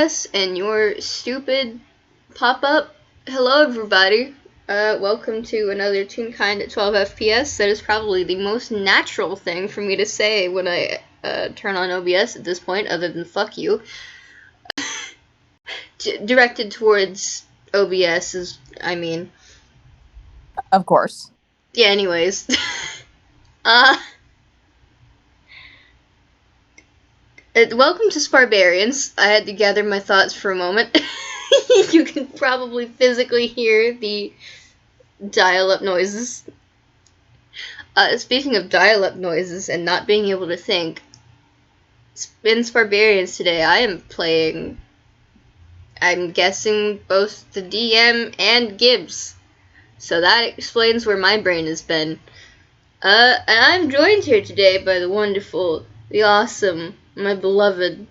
And your stupid pop-up. Hello everybody. Welcome to another Toonkind at 12 FPS. That is probably the most natural thing for me to say when I turn on OBS at this point, other than fuck you. Directed towards OBS is, Of course. Yeah, anyways. Welcome to Sparbarians. I had to gather my thoughts for a moment. You can probably physically hear the dial-up noises. Speaking of dial-up noises and not being able to think, in Sparbarians today I am playing, I'm guessing, both the DM and Gibbs. So that explains where my brain has been. And I'm joined here today by the wonderful, the awesome, my beloved.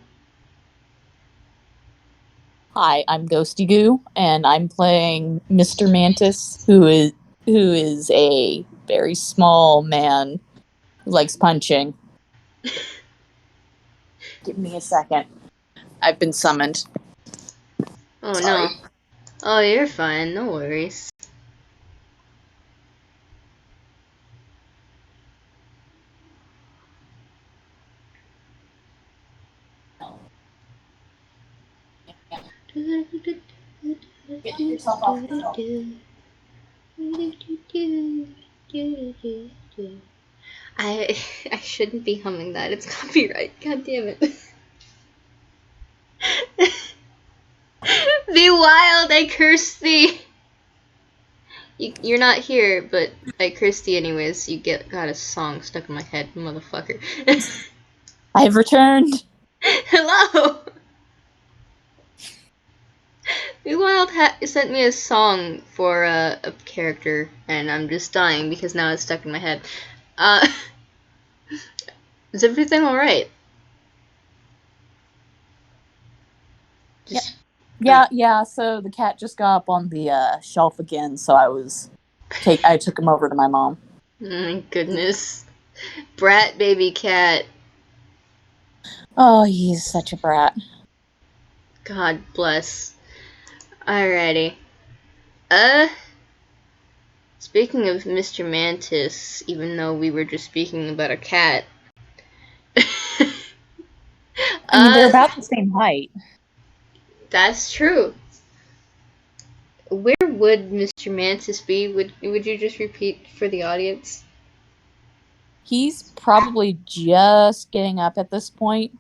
Hi, I'm Ghosty Goo, and I'm playing Mr. Mantis, who is a very small man who likes punching. Give me a second. I've been summoned. Oh Sorry. no. Oh, you're fine. No worries. Get yourself off the phone. I shouldn't be humming that. It's copyright. God damn it. Be wild, I curse thee. You're not here, but I curse thee anyways. You got a song stuck in my head, motherfucker. I have returned. Hello. Be wild sent me a song for a character, and I'm just dying because now it's stuck in my head. Is everything alright? Yeah. So the cat just got up on the shelf again, so I took him over to my mom. My goodness. Brat baby cat. Oh, he's such a brat. God bless. Alrighty. Speaking of Mr. Mantis, even though we were just speaking about a cat. I mean, they're about the same height. That's true. Where would Mr. Mantis be? Would you just repeat for the audience? He's probably just getting up at this point,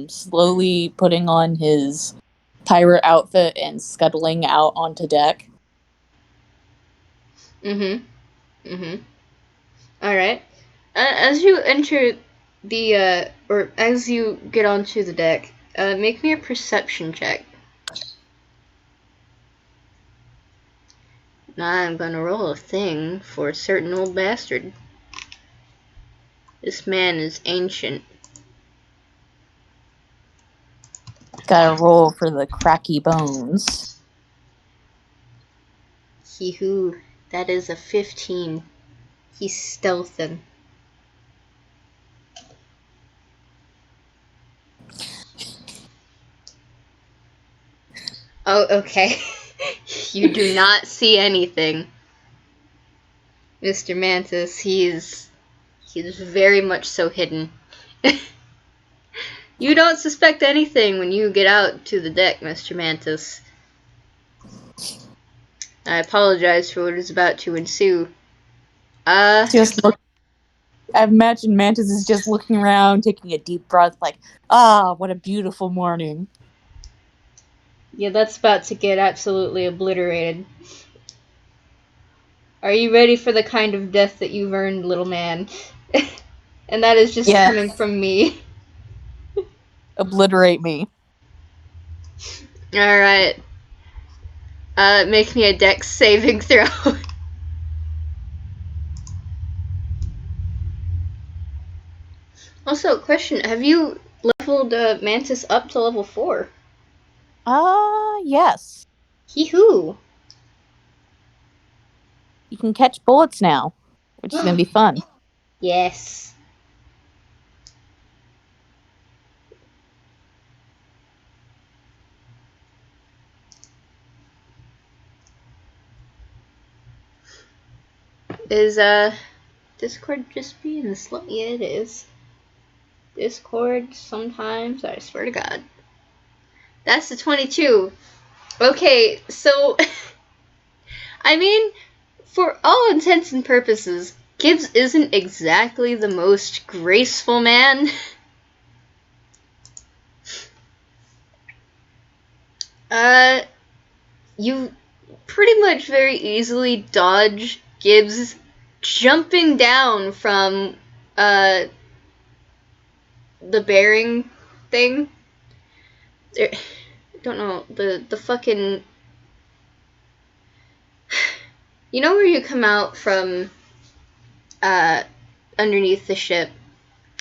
slowly putting on his pirate outfit and scuttling out onto deck. Alright. As you enter or as you get onto the deck, make me a perception check. I'm gonna roll a thing for a certain old bastard. This man is ancient. Gotta roll for the cracky bones. Hee-hoo. That is a 15. He's stealthing. Oh, okay. You do not see anything. Mr. Mantis, he's very much so hidden. You don't suspect anything when you get out to the deck, Mr. Mantis. I apologize for what is about to ensue. I imagine Mantis is just looking around, taking a deep breath, like, what a beautiful morning. Yeah, that's about to get absolutely obliterated. Are you ready for the kind of death that you've earned, little man? And that is just coming from me. Obliterate me. Alright. Make me a dex saving throw. Also, question, have you leveled Mantis up to level 4? Yes. Hee-hoo! You can catch bullets now, which is gonna be fun. Yes. Is Discord just being slow? Yeah, it is. Discord sometimes, I swear to God. That's the 22. Okay, so I mean, for all intents and purposes, Gibbs isn't exactly the most graceful man. You pretty much very easily dodge Gibbs jumping down from, the bearing thing. I don't know, the fucking... You know where you come out from, underneath the ship,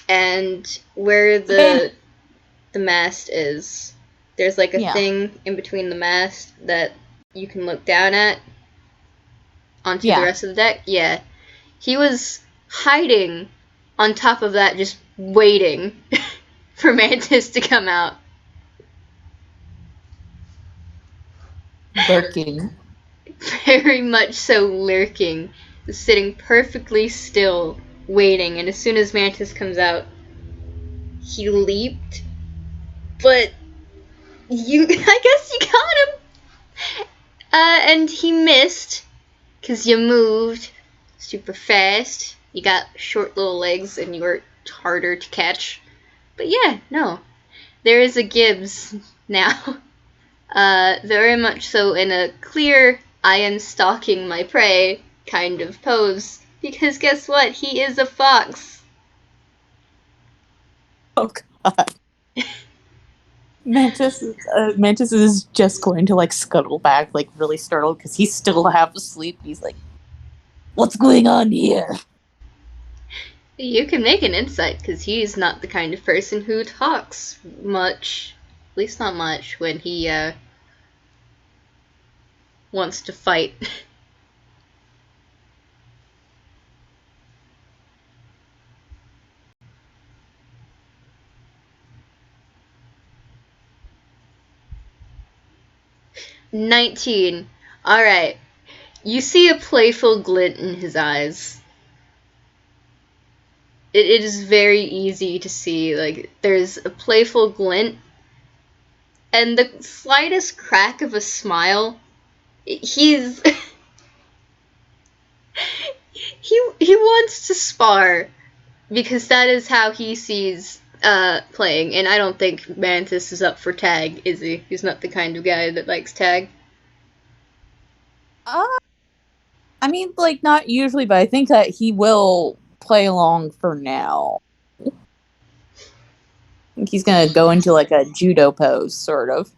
and where the mast is, there's like a thing in between the mast that you can look down at onto the rest of the deck? Yeah. He was hiding on top of that, just waiting for Mantis to come out. Lurking. Very much so lurking. Sitting perfectly still, waiting, and as soon as Mantis comes out, he leaped. But I guess you got him! And he missed, because you moved super fast. You got short little legs, and you were harder to catch. But yeah, no. There is a Gibbs now. Very much so in a clear, I am stalking my prey kind of pose. Because guess what? He is a fox. Oh god. Mantis is just going to like scuttle back, like really startled because he's still half asleep. He's like, "What's going on here?" You can make an insight because he's not the kind of person who talks much, at least not much, when he wants to fight. $19. Alright. You see a playful glint in his eyes. It is very easy to see. Like, there's a playful glint, and the slightest crack of a smile. He's... he wants to spar, because that is how he sees playing, and I don't think Mantis is up for tag, is he? He's not the kind of guy that likes tag. I mean, like, not usually, but I think that he will play along for now. I think he's gonna go into, like, a judo pose, sort of.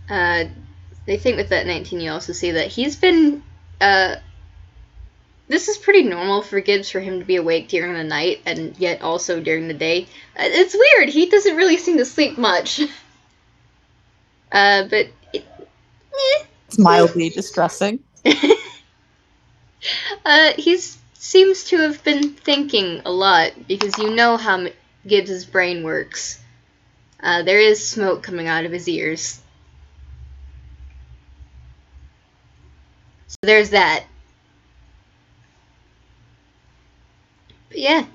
I think with that 19 you also see that he's been, this is pretty normal for Gibbs for him to be awake during the night and yet also during the day. It's weird, he doesn't really seem to sleep much. But it's mildly distressing. He seems to have been thinking a lot, because you know how Gibbs' brain works. There is smoke coming out of his ears. So there's that. But yeah,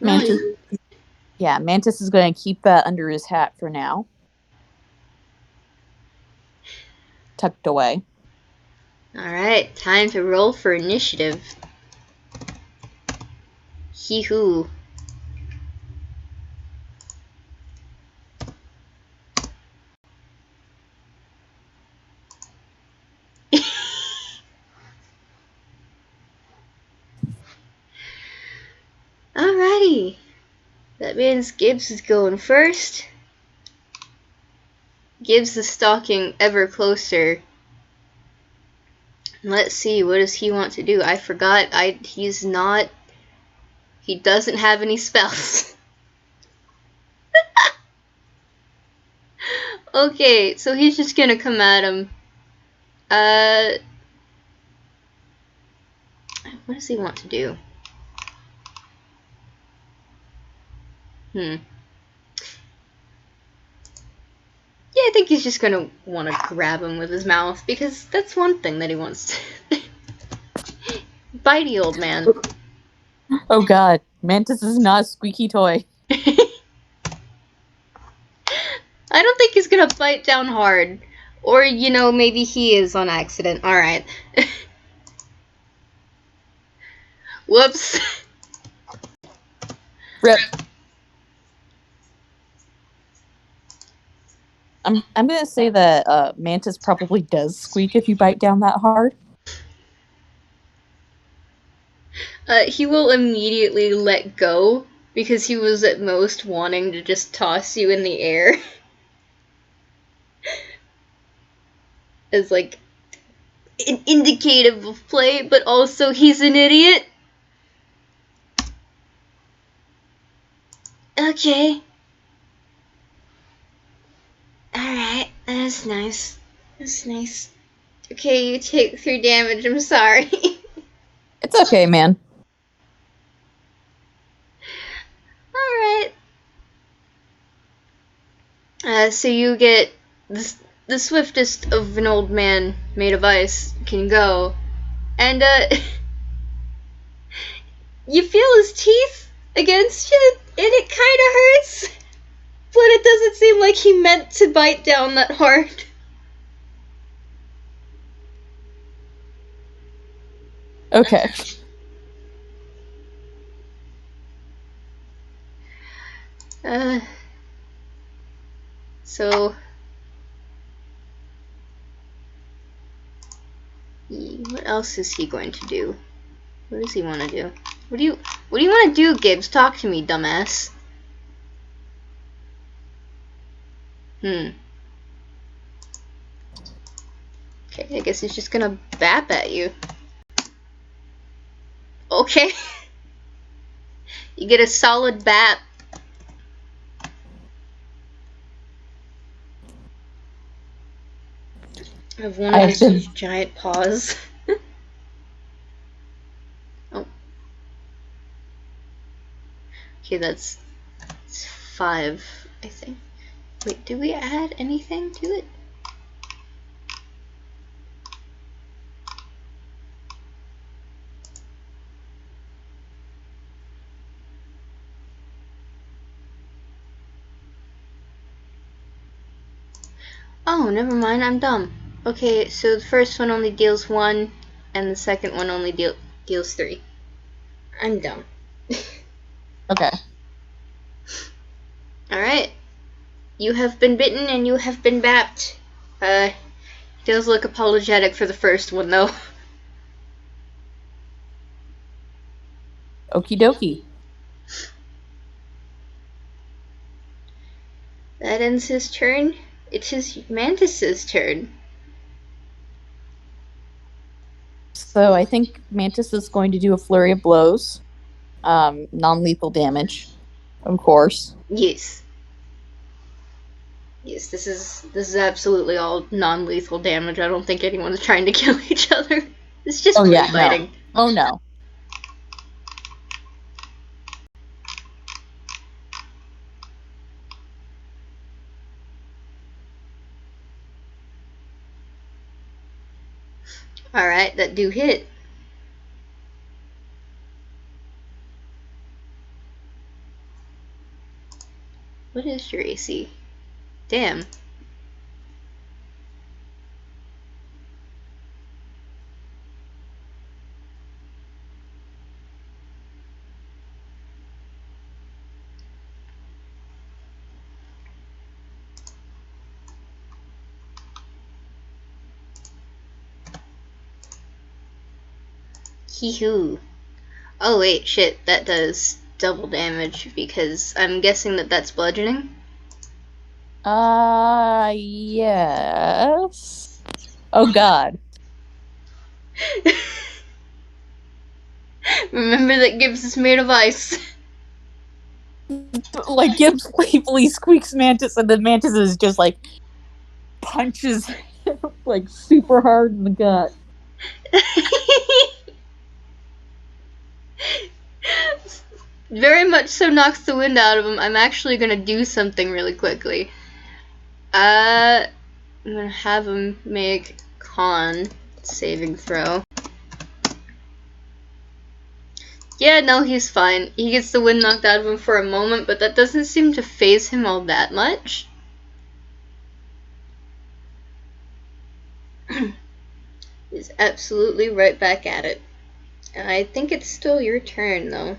Mantis is going to keep that under his hat for now. Tucked away. Alright, time to roll for initiative. Hee-hoo. Alrighty. That means Gibbs is going first. Gibbs is stalking ever closer. Let's see, what does he want to do? I forgot, he doesn't have any spells. Okay, so he's just gonna come at him. What does he want to do? Yeah, I think he's just gonna want to grab him with his mouth, because that's one thing that he wants to bitey old man. Oh god, Mantis is not a squeaky toy. I don't think he's gonna bite down hard. Or, maybe he is on accident. Alright. Whoops. Rip. I'm gonna say that Mantis probably does squeak if you bite down that hard. He will immediately let go because he was at most wanting to just toss you in the air. As like an indicative of play, but also he's an idiot. Okay. Alright, that's nice. That's nice. Okay, you take 3 damage, I'm sorry. It's okay, man. Alright. So you get the swiftest of an old man made of ice can go. And, you feel his teeth against you, and it kinda hurts. But it doesn't seem like he meant to bite down that hard. Okay. So what else is he going to do? What does he want to do? What do you want to do, Gibbs? Talk to me, dumbass. Okay, I guess he's just gonna bap at you. Okay. You get a solid bap. Of one of his giant paws. Oh. Okay, that's 5, I think. Wait, did we add anything to it? Oh, never mind, I'm dumb. Okay, so the first one only deals 1, and the second one only deals 3. I'm dumb. Okay. Alright. You have been bitten and you have been bapped. He does look apologetic for the first one, though. Okie dokie. That ends his turn. It is Mantis's turn. So I think Mantis is going to do a flurry of blows. Non-lethal damage, of course. Yes. Yes, this is absolutely all non-lethal damage. I don't think anyone's trying to kill each other. It's just fighting. No. Oh no. Alright, that do hit. What is your AC? Damn. Hee-hoo. Oh wait, shit, that does double damage because I'm guessing that that's bludgeoning? Yes. Oh god. Remember that Gibbs is made of ice. Like, Gibbs playfully squeaks Mantis, and then Mantis is just like punches like super hard in the gut. Very much so knocks the wind out of him. I'm actually gonna do something really quickly. I'm gonna have him make con saving throw. Yeah, no, he's fine. He gets the wind knocked out of him for a moment, but that doesn't seem to faze him all that much. He's absolutely right back at it. And I think it's still your turn, though.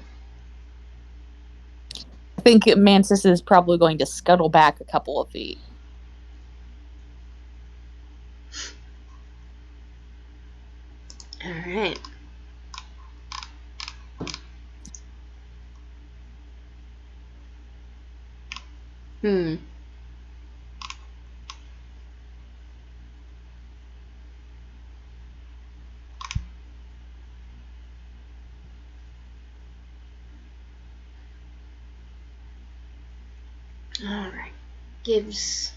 I think Mantis is probably going to scuttle back a couple of feet. Alright. Alright. Gibbs.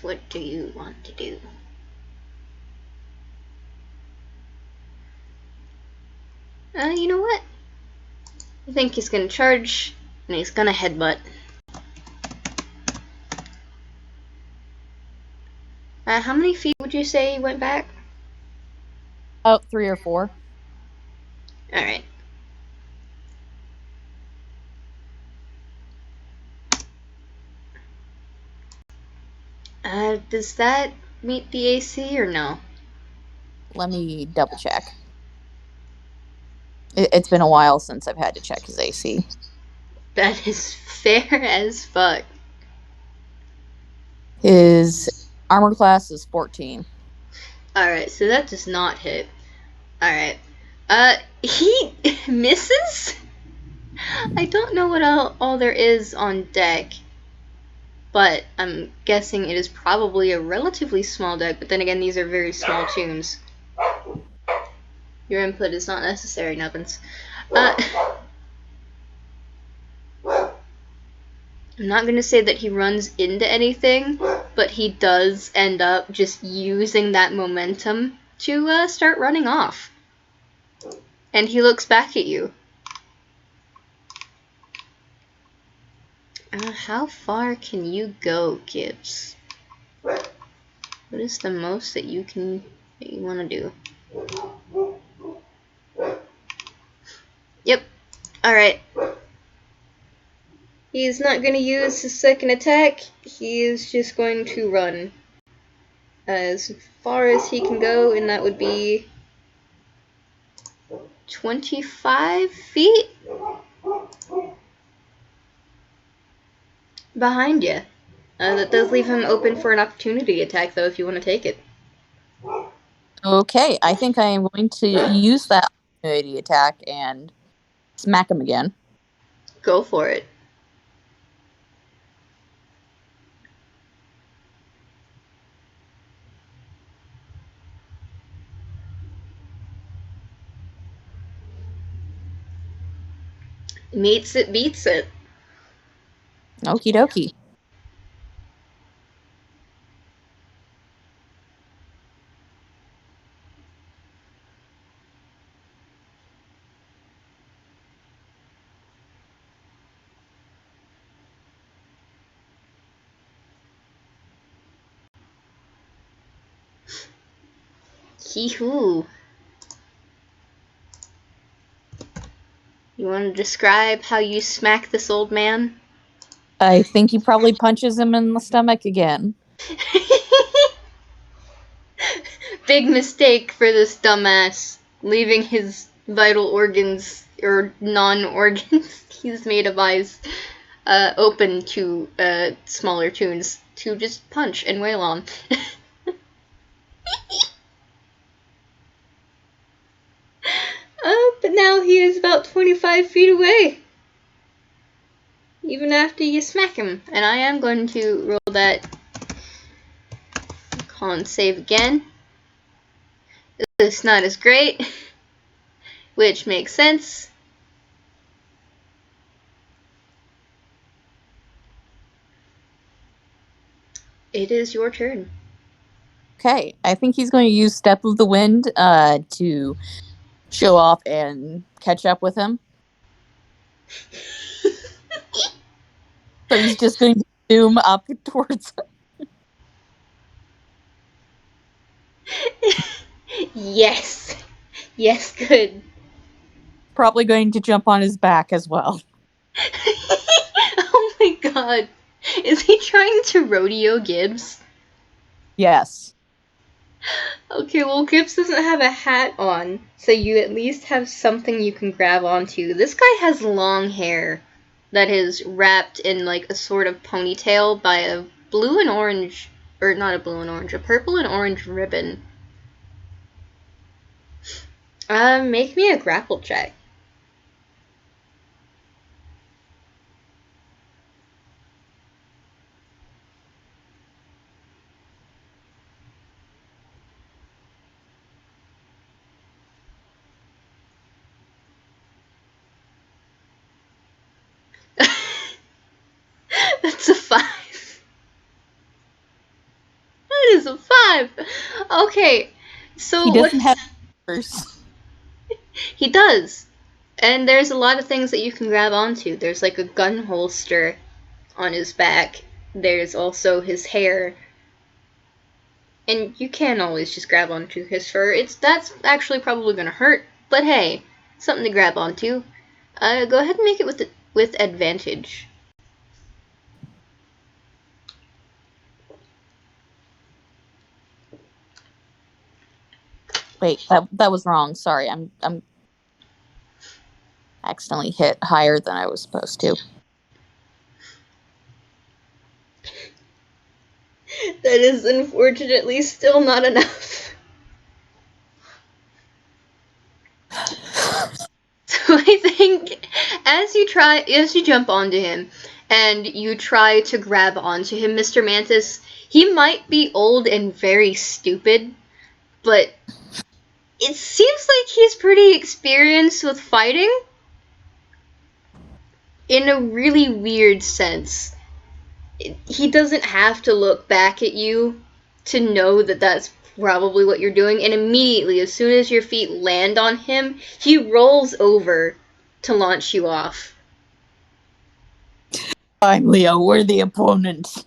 What do you want to do? You know what? I think he's gonna charge, and he's gonna headbutt. How many feet would you say he went back? Oh, 3 or 4. Alright. Does that meet the AC or no? Let me double check. It's been a while since I've had to check his AC. That is fair as fuck. His armor class is 14. Alright, so that does not hit. Alright. He misses? I don't know what all there is on deck, but I'm guessing it is probably a relatively small deck, but then again, these are very small tunes. Your input is not necessary, Nubbins. I'm not going to say that he runs into anything, but he does end up just using that momentum to start running off. And he looks back at you. How far can you go, Gibbs? What is the most that you want to do? Yep. Alright. He's not going to use his second attack. He is just going to run as far as he can go, and that would be 25 feet behind you. That does leave him open for an opportunity attack, though, if you want to take it. Okay, I think I am going to use that opportunity attack and smack him again. Go for it. Meets it, beats it. Okie dokie. Hee-hoo. You want to describe how you smack this old man? I think he probably punches him in the stomach again. Big mistake for this dumbass, leaving his vital organs, or non-organs he's made of ice, open to smaller tunes to just punch and wail on. But now he is about 25 feet away. Even after you smack him. And I am going to roll that con save again. It's not as great, which makes sense. It is your turn. Okay, I think he's going to use Step of the Wind to show off and catch up with him. So he's just going to zoom up towards him. Yes. Yes, good. Probably going to jump on his back as well. Oh my god. Is he trying to rodeo Gibbs? Yes. Okay, well, Gibbs doesn't have a hat on, so you at least have something you can grab onto. This guy has long hair that is wrapped in, like, a sort of ponytail by a blue and orange, or not a blue and orange, a purple and orange ribbon. Make me a grapple check. That's a 5. That is a 5. Okay, so He doesn't what's... have fingers. He does. And there's a lot of things that you can grab onto. There's like a gun holster on his back. There's also his hair. And you can always just grab onto his fur. That's actually probably gonna hurt, but hey, something to grab onto. Go ahead and make it with advantage. Wait, that was wrong. Sorry, I'm accidentally hit higher than I was supposed to. That is unfortunately still not enough. So I think as you jump onto him and you try to grab onto him, Mr. Mantis, he might be old and very stupid, but it seems like he's pretty experienced with fighting in a really weird sense. He doesn't have to look back at you to know that that's probably what you're doing, and immediately, as soon as your feet land on him, he rolls over to launch you off. Finally, a worthy opponent.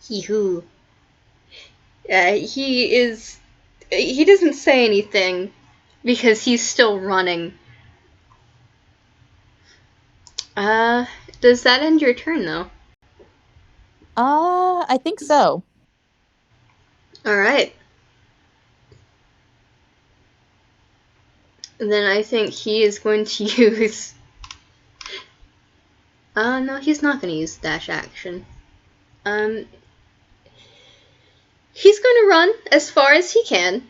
Hee-hoo. He doesn't say anything because he's still running. Does that end your turn, though? I think so. Alright. Then I think he is going to use... no, he's not going to use dash action. He's going to run as far as he can.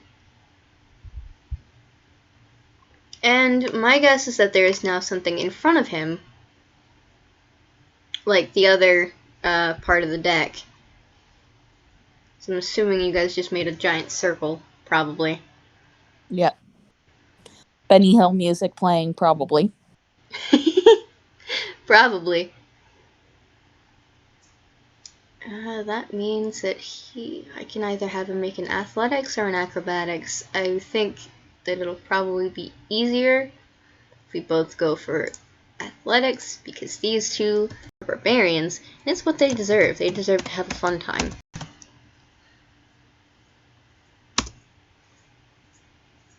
And my guess is that there is now something in front of him, like the other part of the deck. So I'm assuming you guys just made a giant circle, probably. Yep. Benny Hill music playing, probably. Probably. That means that I can either have him make an athletics or an acrobatics. I think that it'll probably be easier if we both go for athletics, because these two are barbarians, and it's what they deserve. They deserve to have a fun time.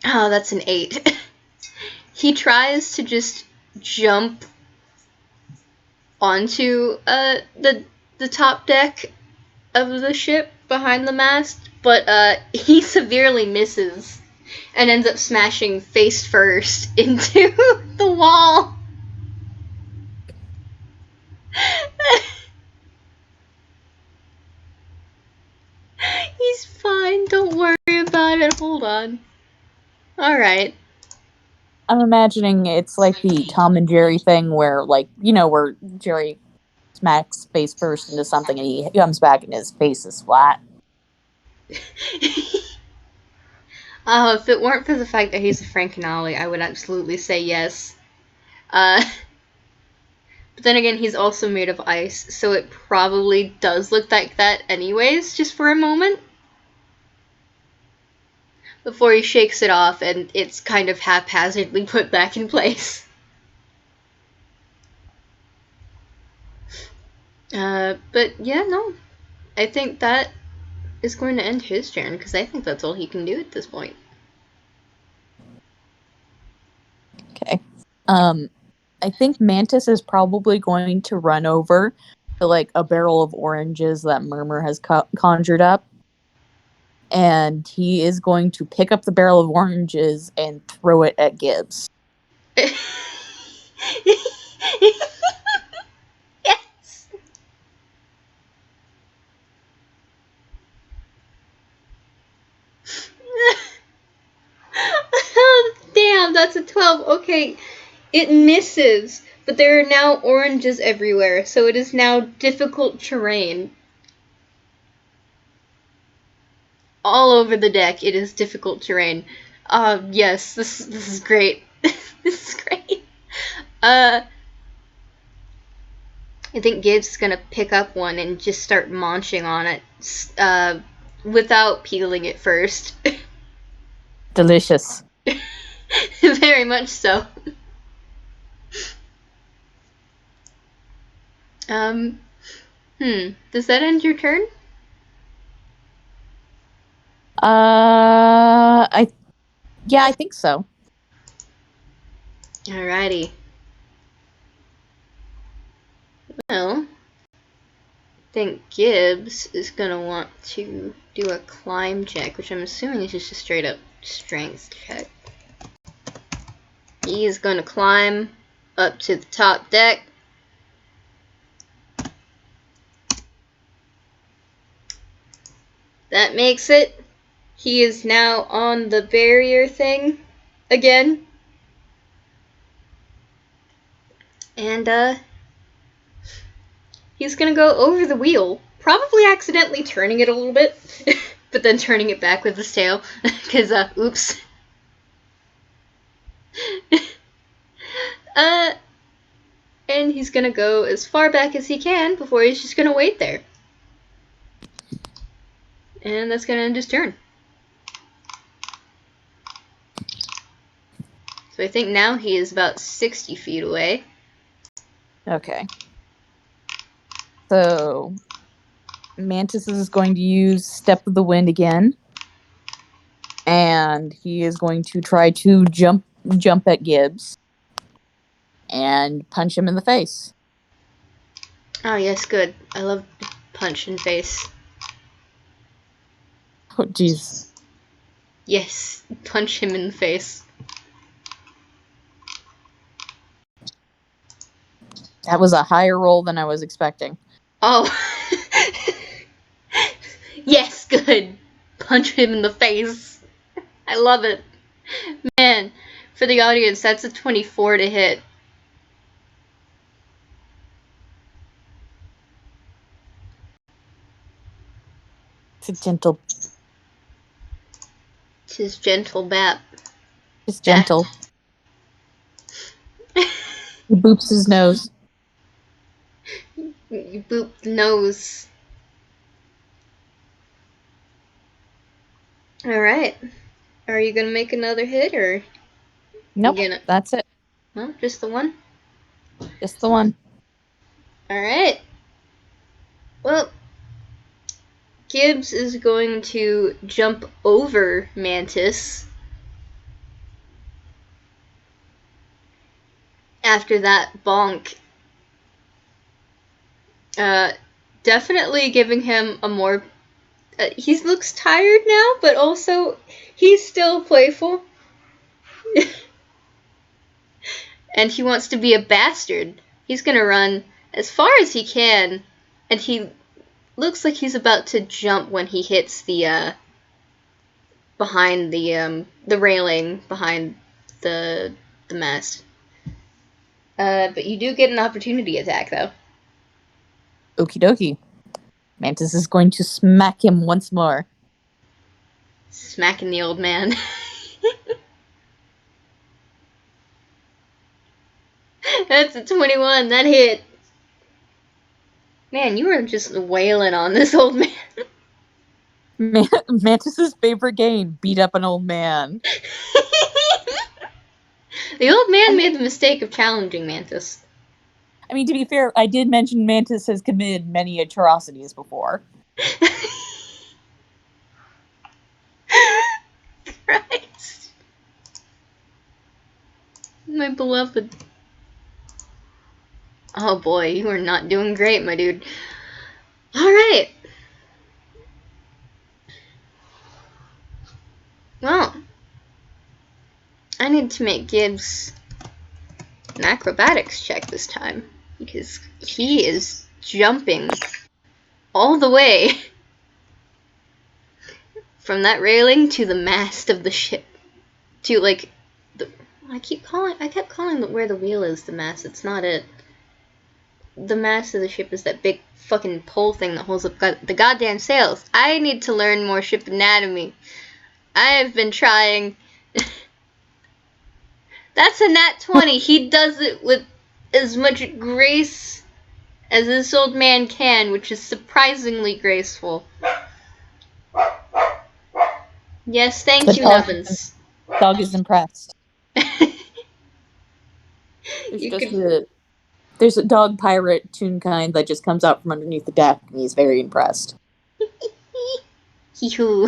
Oh, that's an 8. He tries to just jump onto the top deck of the ship behind the mast, but he severely misses and ends up smashing face first into the wall. He's fine, don't worry about it. Hold on. Alright. I'm imagining it's like the Tom and Jerry thing where, like, where Jerry smacks face first into something and he comes back and his face is flat. If it weren't for the fact that he's a Frankenolly, I would absolutely say yes. But then again, he's also made of ice, so it probably does look like that anyways, just for a moment. Before he shakes it off and it's kind of haphazardly put back in place. But yeah, no. I think that is going to end his turn, because I think that's all he can do at this point. Okay. I think Mantis is probably going to run over to like a barrel of oranges that Murmur has conjured up. And he is going to pick up the barrel of oranges and throw it at Gibbs. Yes! Oh, damn, that's a 12. Okay, it misses, but there are now oranges everywhere, so it is now difficult terrain. All over the deck, it is difficult terrain. Yes, this is great. This is great. I think Gibbs is gonna pick up one and just start munching on it, without peeling it first. Delicious. Very much so. Does that end your turn? I think so. Alrighty. Well, I think Gibbs is gonna want to do a climb check, which I'm assuming is just a straight up strength check. He is gonna climb up to the top deck. That makes it. He is now on the barrier thing again. And he's gonna go over the wheel, probably accidentally turning it a little bit, but then turning it back with his tail, because, oops. And he's gonna go as far back as he can before he's just gonna wait there. And that's gonna end his turn. So I think now he is about 60 feet away. Okay. So Mantis is going to use Step of the Wind again. And he is going to try to jump at Gibbs and punch him in the face. Oh, yes, good. I love punch in face. Oh, jeez. Yes, punch him in the face. That was a higher roll than I was expecting. Oh. Yes, good. Punch him in the face. I love it. Man, for the audience, that's a 24 to hit. It's a gentle. Tis gentle bap. Just gentle. He boops his nose. You boop the nose. Alright. Are you gonna make another hit, or? Nope, that's it. No, just the one? Just the one. Alright. Well, Gibbs is going to jump over Mantis. After that bonk. Definitely giving him a more... he looks tired now, but also he's still playful. And he wants to be a bastard. He's gonna run as far as he can, and he looks like he's about to jump when he hits the behind the railing behind the mast. But you do get an opportunity attack, though. Okie dokie. Mantis is going to smack him once more. Smacking the old man. That's a 21. That hit. Man, you were just wailing on this old man. Mantis's favorite game: beat up an old man. The old man made the mistake of challenging Mantis. I mean, to be fair, I did mention Mantis has committed many atrocities before. Christ. My beloved. Oh boy, you are not doing great, my dude. Alright. Well, I need to make Gibbs an acrobatics check this time, because he is jumping all the way from that railing to the mast of the ship. To, like, I kept calling where the wheel is the mast. It's not it. The mast of the ship is that big fucking pole thing that holds up the goddamn sails. I need to learn more ship anatomy. I have been trying. That's a nat 20. He does it with as much grace as this old man can, which is surprisingly graceful. Yes, thank you, Nubbins. Dog is impressed. There's a dog pirate Toonkind that just comes out from underneath the deck, and he's very impressed. You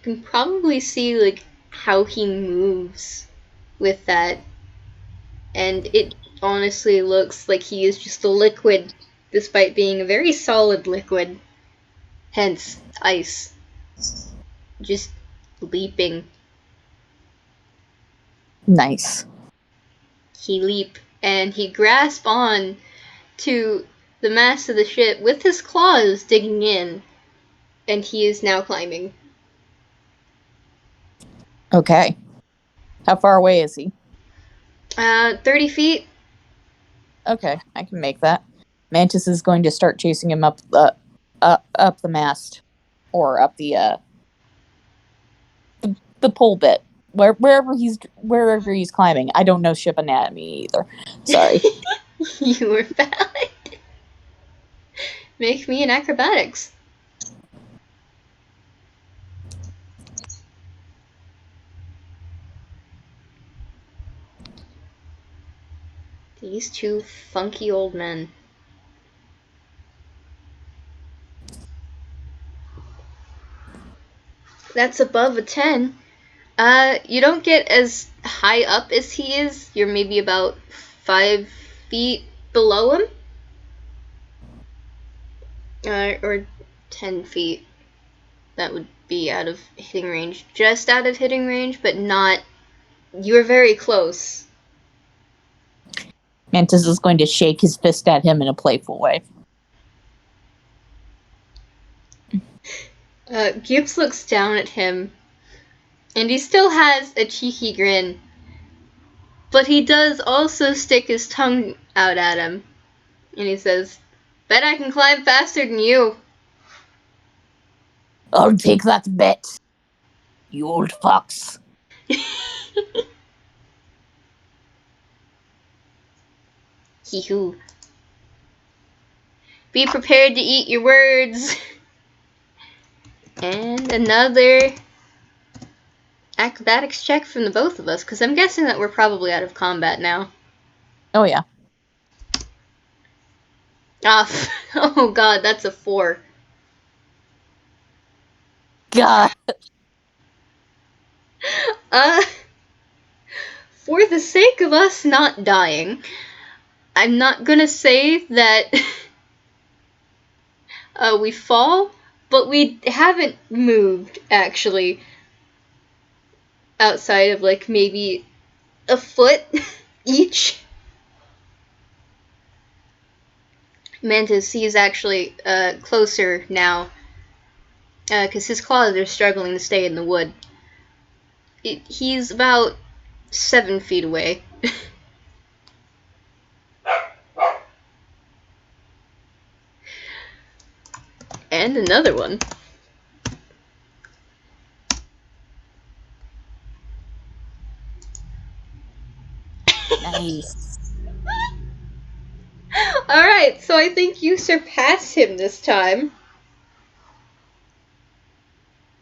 can probably see like how he moves with that, and it honestly looks like he is just a liquid, despite being a very solid liquid. Hence, ice. Just leaping. Nice. He leap, and he grasp on to the mast of the ship with his claws digging in, and he is now climbing. Okay. How far away is he? 30 feet. Okay, I can make that. Mantis is going to start chasing him up the mast, or up the pole bit, wherever he's climbing. I don't know ship anatomy either. Sorry. You were valid. Make me an acrobatics. These two funky old men. That's above a 10. You don't get as high up as he is. You're maybe about 5 feet below him. Or 10 feet. That would be out of hitting range. Just out of hitting range, but not... You're very close. Mantis is going to shake his fist at him in a playful way. Gibbs looks down at him, and he still has a cheeky grin, but he does also stick his tongue out at him, and he says, "Bet I can climb faster than you." I'll take that bet, you old fox. Hee-hoo. Be prepared to eat your words. And another acrobatics check from the both of us, because I'm guessing that we're probably out of combat now. Oh, yeah. Oh god, that's a 4. God. For the sake of us not dying, I'm not gonna say that we fall, but we haven't moved, actually, outside of, like, maybe a foot each. Mantis, he's actually closer now, because his claws are struggling to stay in the wood. He's about 7 feet away. And another one. Nice. Alright, so I think you surpass him this time.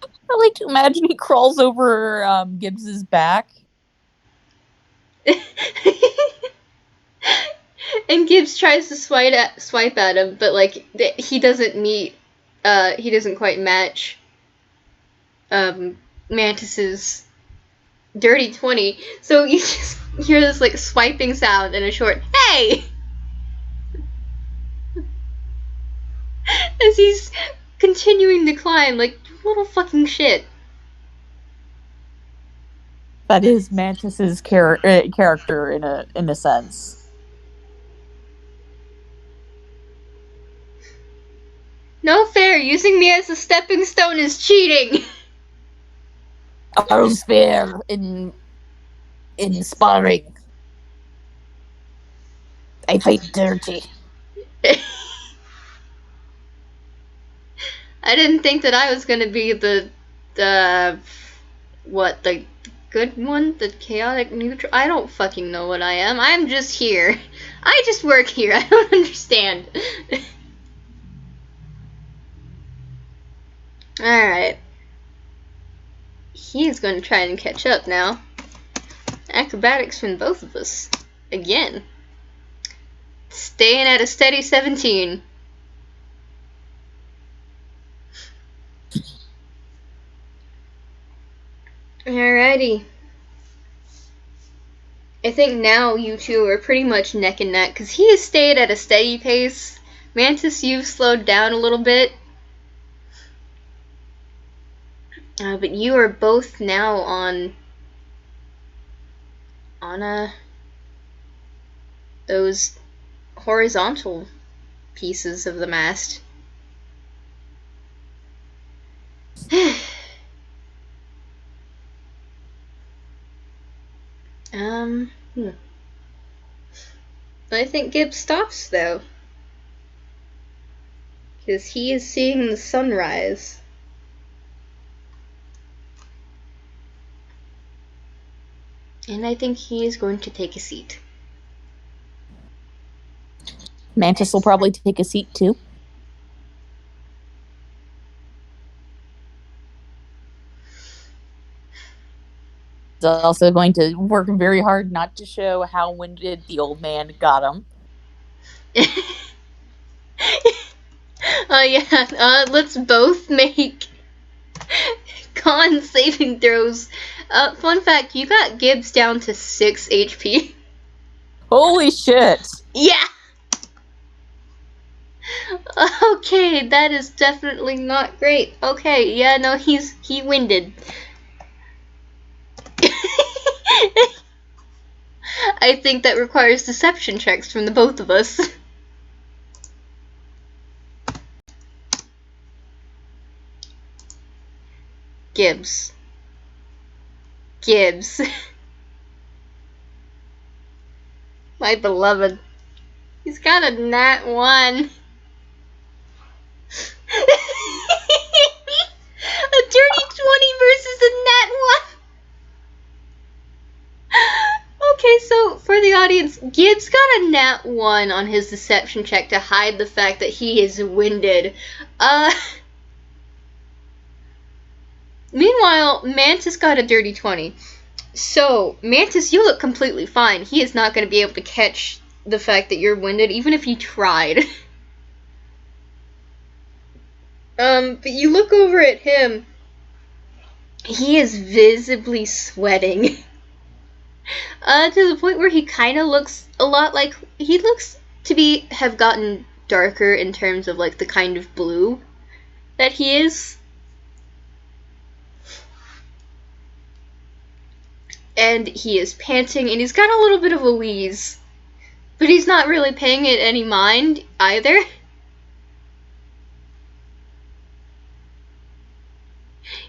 I like to imagine he crawls over Gibbs's back. And Gibbs tries to swipe at him, but like he doesn't meet. He doesn't quite match. Mantis's dirty 20. So you just hear this like swiping sound and a short "Hey!" as he's continuing to climb like little fucking shit. That is Mantis's character in a sense. No fair. Using me as a stepping stone is cheating. All's fair in sparring. I fight dirty. I didn't think that I was gonna be the good one, the chaotic neutral. I don't fucking know what I am. I'm just here. I just work here. I don't understand. Alright. He's going to try and catch up now. Acrobatics from both of us. Again. Staying at a steady 17. Alrighty. I think now you two are pretty much neck and neck, because he has stayed at a steady pace. Mantis, you've slowed down a little bit. But you are both now on those horizontal pieces of the mast. I think Gibbs stops though, because he is seeing the sunrise. And I think he is going to take a seat. Mantis will probably take a seat too. He's also going to work very hard not to show how winded the old man got him. Yeah, let's both make con saving throws. Fun fact, you got Gibbs down to 6 HP. Holy shit! Yeah! Okay, that is definitely not great. Okay, yeah, no, he winded. I think that requires deception checks from the both of us. Gibbs. My beloved. He's got a nat 1. A dirty 20 versus a nat 1. Okay, so for the audience, Gibbs got a nat 1 on his deception check to hide the fact that he is winded. Meanwhile, Mantis got a dirty 20. So, Mantis, you look completely fine. He is not going to be able to catch the fact that you're winded, even if he tried. But you look over at him. He is visibly sweating. To the point where he kind of looks a lot like... He looks to have gotten darker in terms of, like, the kind of blue that he is. And he is panting, and he's got a little bit of a wheeze. But he's not really paying it any mind, either.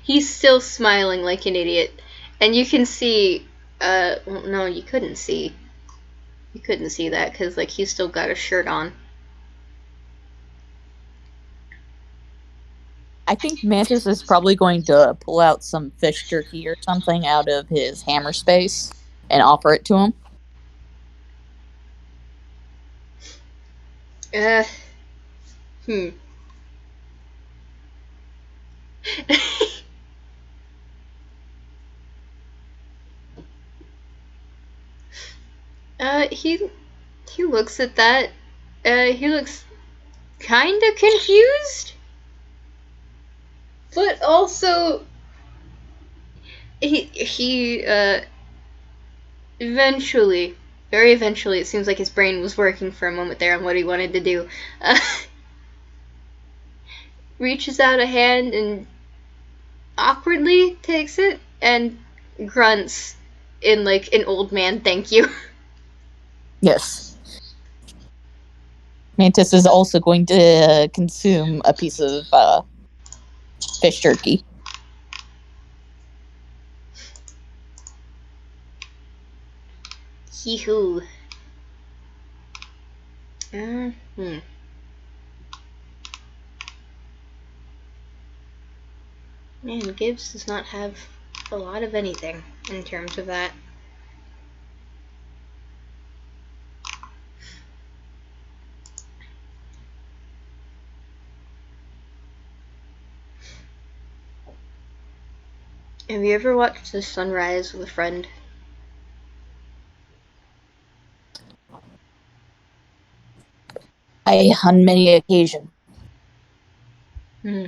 He's still smiling like an idiot. And you can see, well, no, you couldn't see. You couldn't see that, because, like, he's still got a shirt on. I think Mantis is probably going to pull out some fish jerky or something out of his hammer space and offer it to him. He He looks at that. He looks kind of confused, but also he eventually, very eventually, it seems like his brain was working for a moment there on what he wanted to do. Reaches out a hand and awkwardly takes it and grunts in like an old man thank you. Yes. Mantis is also going to consume a piece of fish jerky. Hee-hoo. Man, Gibbs does not have a lot of anything in terms of that. Have you ever watched the sunrise with a friend? On many occasions. Hmm.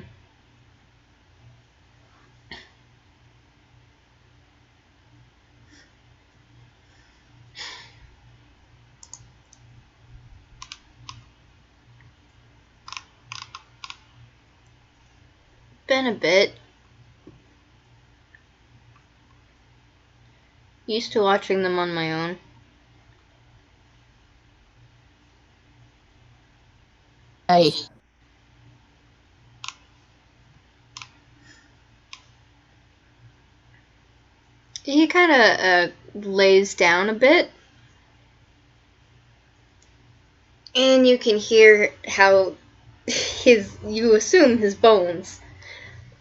Been a bit. Used to watching them on my own. He kind of lays down a bit, and you can hear how you assume his bones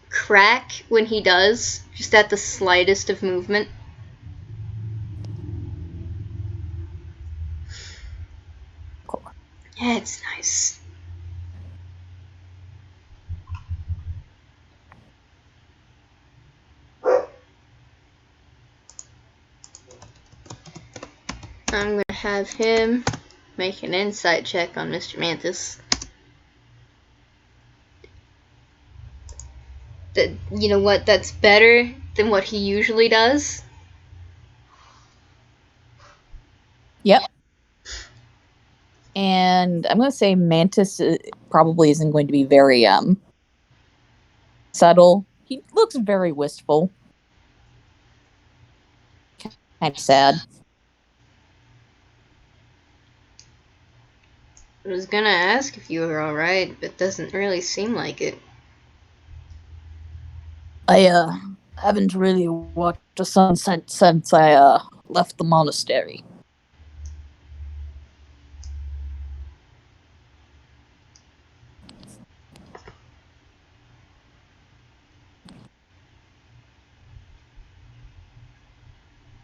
crack when he does, just at the slightest of movement. Yeah, it's nice. I'm gonna have him make an insight check on Mr. Mantis. You know what? That's better than what he usually does. Yep. And I'm going to say Mantis probably isn't going to be very subtle. He looks very wistful. Kind of sad. I was gonna ask if you were alright, but doesn't really seem like it. I haven't really watched the sunset since I left the monastery.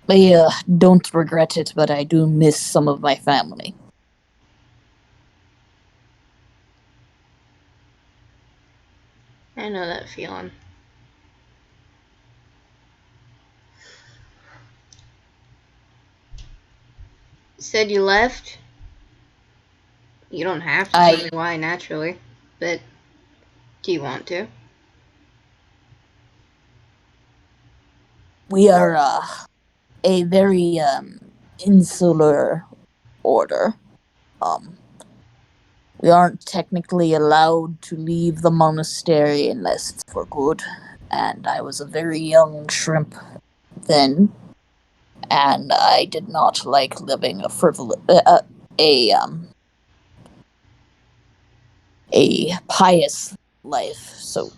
I don't regret it, but I do miss some of my family. I know that feeling. You said you left? You don't have to tell me why, naturally. But do you want to? We are a very insular order. We aren't technically allowed to leave the monastery unless it's for good. And I was a very young shrimp then, and I did not like living a frivolous, a pious life. So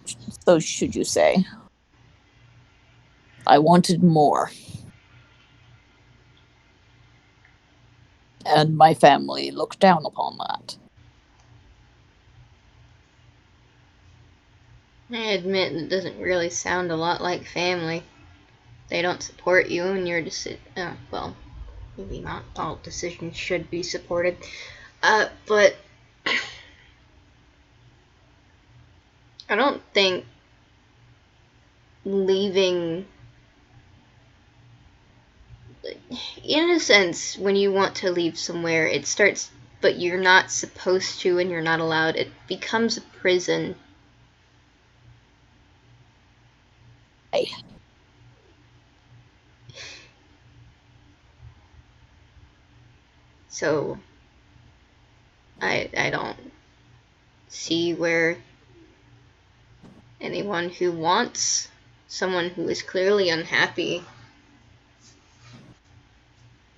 should you say? I wanted more, and my family looked down upon that. I admit it doesn't really sound a lot like family. They don't support you, and your well, maybe not all decisions should be supported. But I don't think leaving in a sense, when you want to leave somewhere, it starts, but you're not supposed to and you're not allowed. It becomes a prison. So, I don't see where anyone who wants someone who is clearly unhappy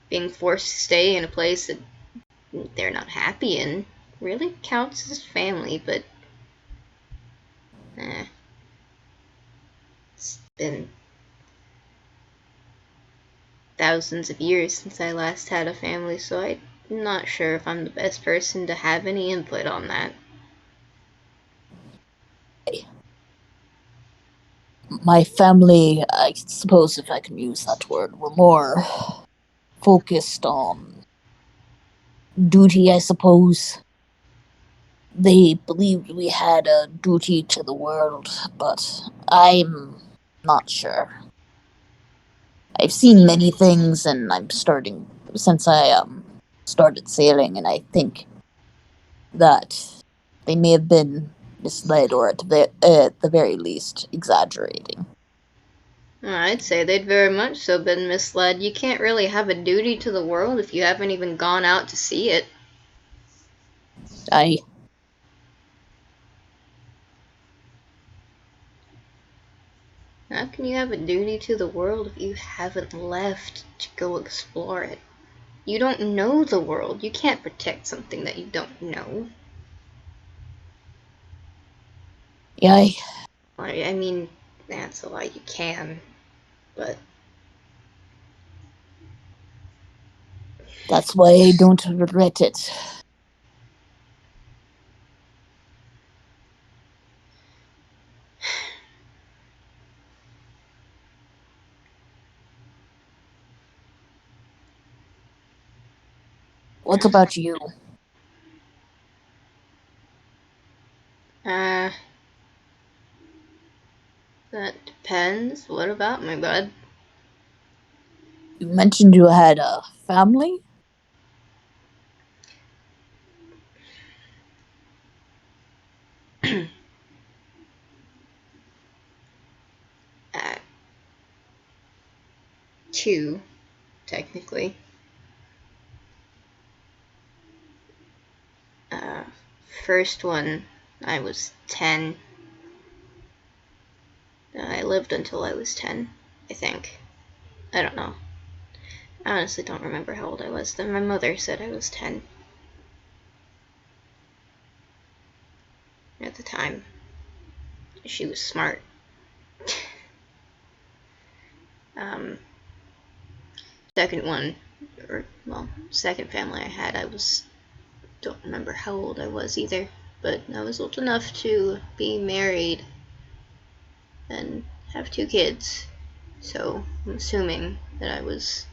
being forced to stay in a place that they're not happy in really counts as family, but it's been thousands of years since I last had a family, so I'm not sure if I'm the best person to have any input on that. My family, I suppose if I can use that word, were more focused on duty, I suppose. They believed we had a duty to the world, but I'm not sure. I've seen many things, and I'm starting since I started sailing, and I think that they may have been misled, or at the very least, exaggerating. I'd say they'd very much so been misled. You can't really have a duty to the world if you haven't even gone out to see it. How can you have a duty to the world if you haven't left to go explore it? You don't know the world. You can't protect something that you don't know. Yeah, I mean, that's a lie. You can, but that's why I don't regret it. What about you? that depends. What about my bud? You mentioned you had a family? uh, two, technically. Uh, First one, I was 10. I lived until I was 10, I think. I don't know. I honestly don't remember how old I was. Then my mother said I was 10 at the time. She was smart. Second one, or, well, second family I had, don't remember how old I was either, but I was old enough to be married and have 2 kids. So I'm assuming that I was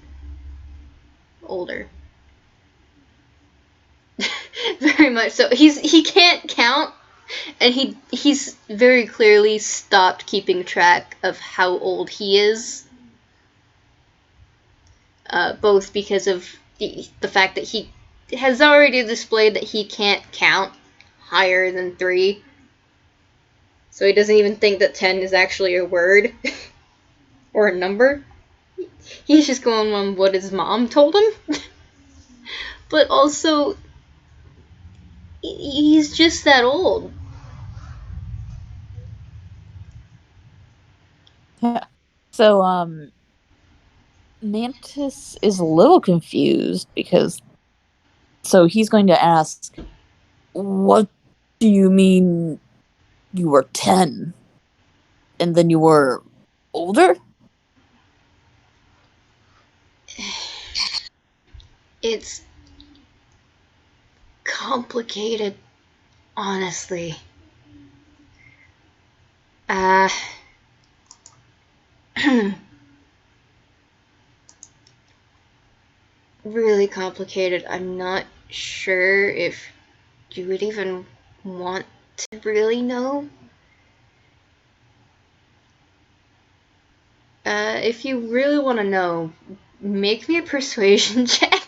older. Very much so. He can't count, and he's very clearly stopped keeping track of how old he is. Both because of the fact that he has already displayed that he can't count higher than 3. So he doesn't even think that 10 is actually a word or a number. He's just going on what his mom told him. But also, he's just that old. Yeah. So, Mantis is a little confused because. So he's going to ask, what do you mean you were 10 and then you were older? It's complicated, honestly. Uh, really complicated. I'm not sure if you would even want to really know. If you really want to know, Make me a persuasion check.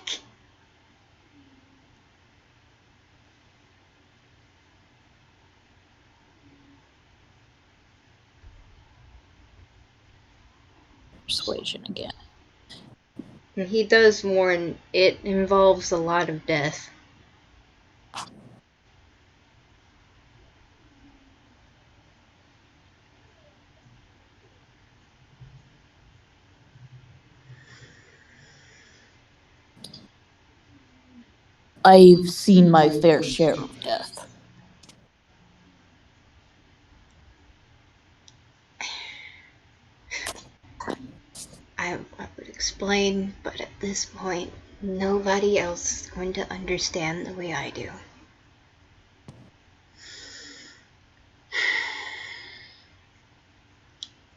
Persuasion again. He does warn it involves a lot of death. I've seen my fair share of death. I would explain, but at this point, nobody else is going to understand the way I do.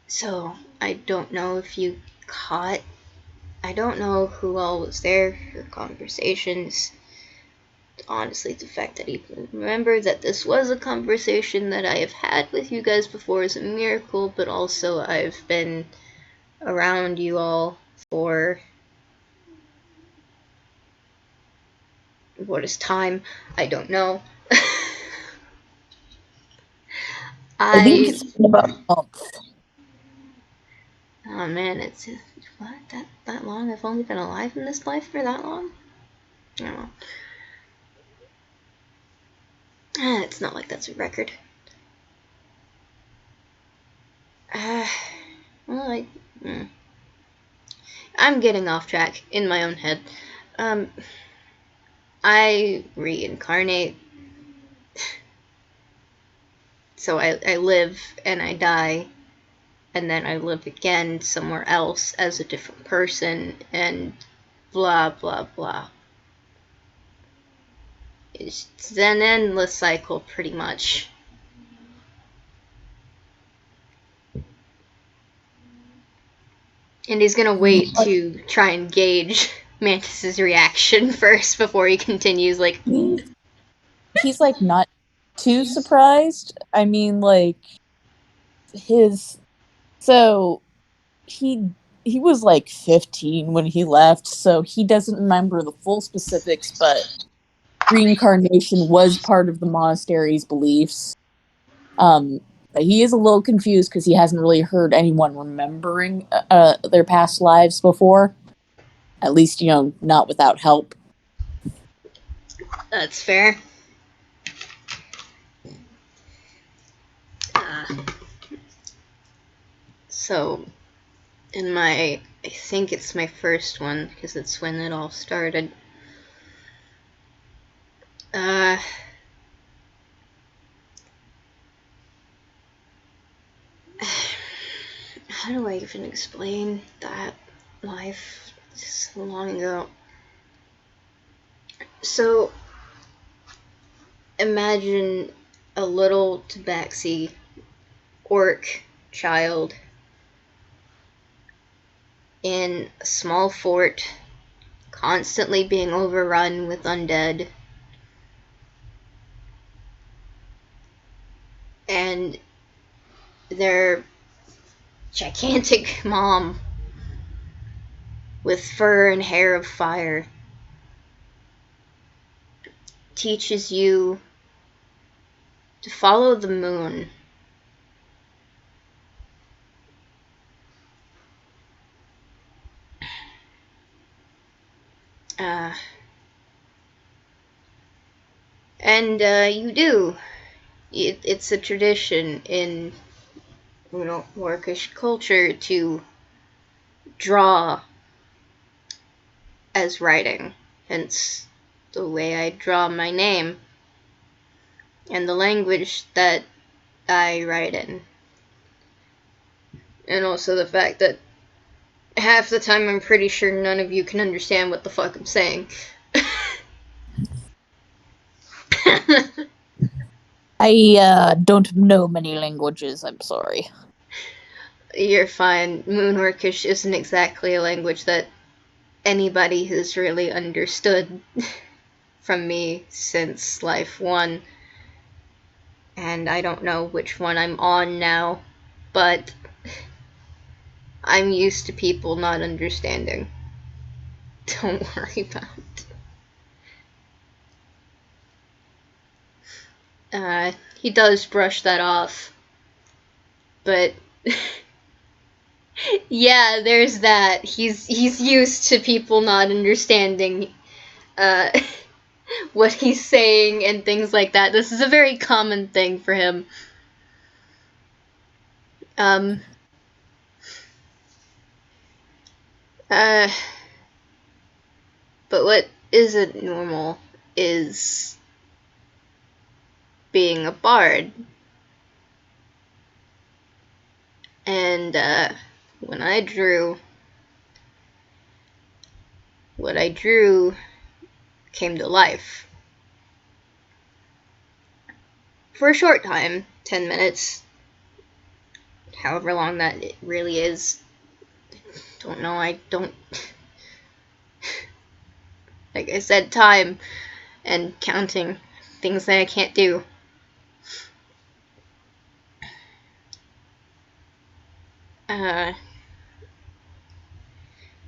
So, I don't know if you caught. I don't know who all was there for conversations. Honestly, the fact that he remembered that this was a conversation that I have had with you guys before is a miracle, but also I've been around you all for what is time? I don't know. I think it's been about a month. Oh man, it's what that long? I've only been alive in this life for that long? I don't know. It's not like that's a record. Well, I'm getting off track in my own head. I reincarnate. So I live and I die, and then I live again somewhere else as a different person, and blah, blah, blah. It's an endless cycle, pretty much. And he's gonna wait to try and gauge Mantis's reaction first before he continues, like... He's, like, not too surprised. I mean, like, so, he was, like, 15 when he left, so he doesn't remember the full specifics, but reincarnation was part of the monastery's beliefs. But he is a little confused because he hasn't really heard anyone remembering their past lives before. At least, not without help. That's fair. So, I think it's my first one, because it's when it all started. How do I even explain that life so long ago? So, imagine a little tabaxi orc child in a small fort, constantly being overrun with undead, and their gigantic mom with fur and hair of fire teaches you to follow the moon. And you do. It's a tradition in, Orcish culture to draw as writing, hence the way I draw my name and the language that I write in. And also the fact that half the time I'm pretty sure none of you can understand what the fuck I'm saying. I don't know many languages, I'm sorry. You're fine. Moon Orcish isn't exactly a language that anybody has really understood from me since Life 1. And I don't know which one I'm on now, but I'm used to people not understanding. Don't worry about it. He does brush that off. But yeah, there's that. He's used to people not understanding what he's saying and things like that. This is a very common thing for him. But what isn't normal is being a bard. And when I drew, what I drew came to life. For a short time, 10 minutes, however long that it really is. Don't know, I don't... Like I said, time and counting, things that I can't do.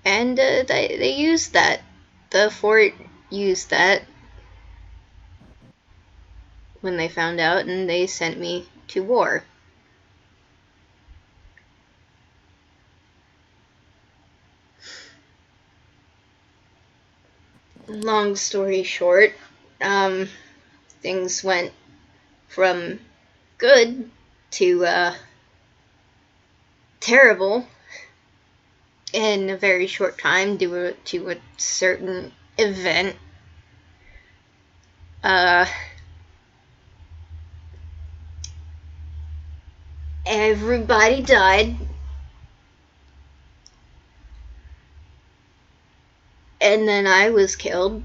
And they used that. The fort used that when they found out, and they sent me to war. Long story short, things went from good to terrible in a very short time due to a certain event. Everybody died. And then I was killed.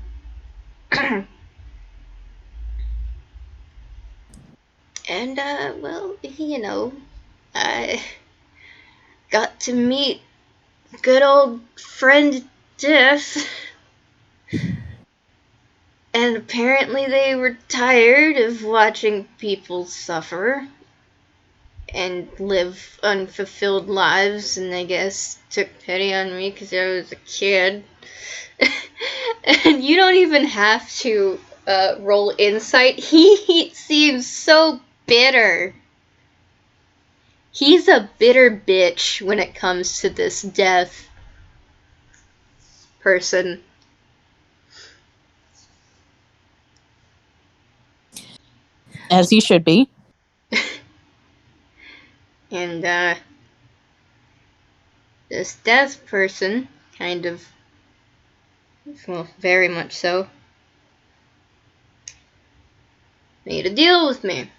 And, well, you know, I got to meet good old friend Death. And apparently they were tired of watching people suffer and live unfulfilled lives, and I guess took pity on me because I was a kid. And you don't even have to roll insight. He seems so bitter. He's a bitter bitch when it comes to this Death person. As he should be. And this Death person kind of, well, very much so, made a deal with me.